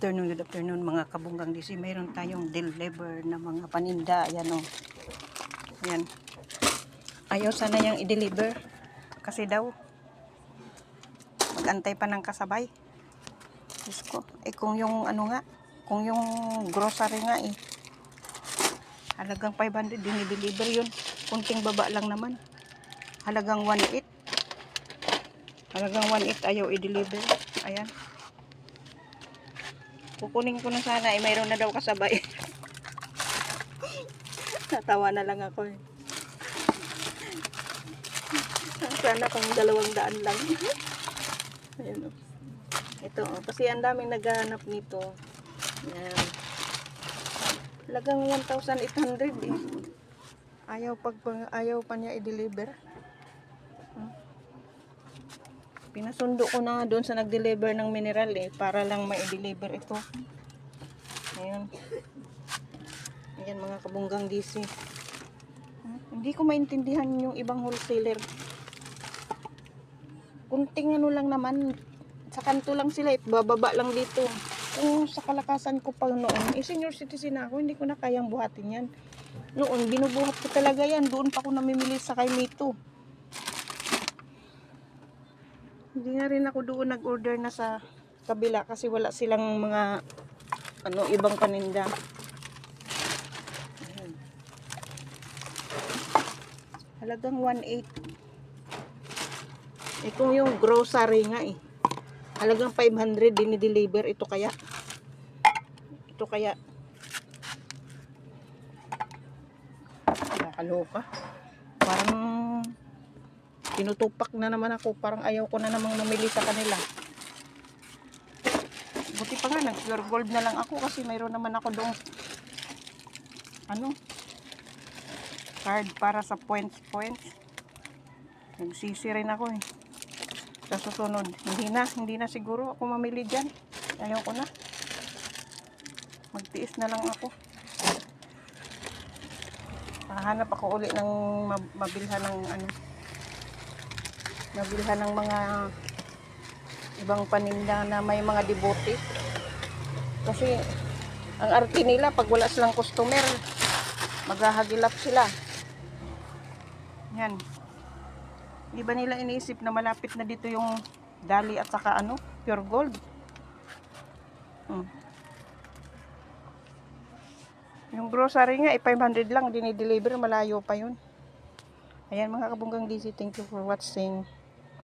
Good afternoon mga kabunggang DC. Mayroon tayong deliver na mga paninda. Ayan o. Ayan. Ayaw sana yung i-deliver. Kasi daw, mag-antay pa ng kasabay. Diyos ko. Kung yung ano nga, kung yung grocery nga halagang 500 din i-deliver yun. Kunting baba lang naman. Halagang 1.8. Halagang 1.8 ayaw i-deliver. Ayan. Kukunin ko na sana, mayroon na daw kasabay. Natawa na lang ako Sana kung 200 lang. Ayan o. Ito o. Kasi ang daming naghahanap nito. Ayan. Halagang 1,800 Ayaw pa niya i-deliver. Pinasundo ko na doon sa nag-deliver ng mineral para lang ma-deliver ito. Ayan. Ayan mga kabunggang DC. Hindi ko maintindihan yung ibang wholesaler. Kunting ano lang naman, sa kanto lang sila, bababa lang dito. Kung sa kalakasan ko pa noon, senior citizen ako, hindi ko na kayang buhatin yan. Noon, binubuhat ko talaga yan. Doon pa ako namimili sa kay Mito. Hindi nga rin ako doon nag-order na sa kabila kasi wala silang mga ibang paninda. Ayan. Halagang 1.8. Kung yung grocery nga halagang 500 dinideliver. Ito kaya nakakaloka. Parang tinutupak na naman ako. Parang ayaw ko na namang mamili sa kanila. Buti pa nga nag-pure gold na lang ako kasi mayroon naman ako doong card para sa points. Nagsisi rin ako sa susunod. Hindi na siguro ako mamili dyan. Ayaw ko na. Magtiis na lang ako. Hahanap ako uli ng mabilhan ng mga ibang paninda na may mga debote. Kasi ang arte nila pag wala silang customer, maghahagilap sila. Yan. Di ba nila iniisip na malapit na dito yung Dali at saka pure gold? Yung grocery nga 500 lang dinideliver, malayo pa yun. Ayan mga kabunggang DC, thank you for watching.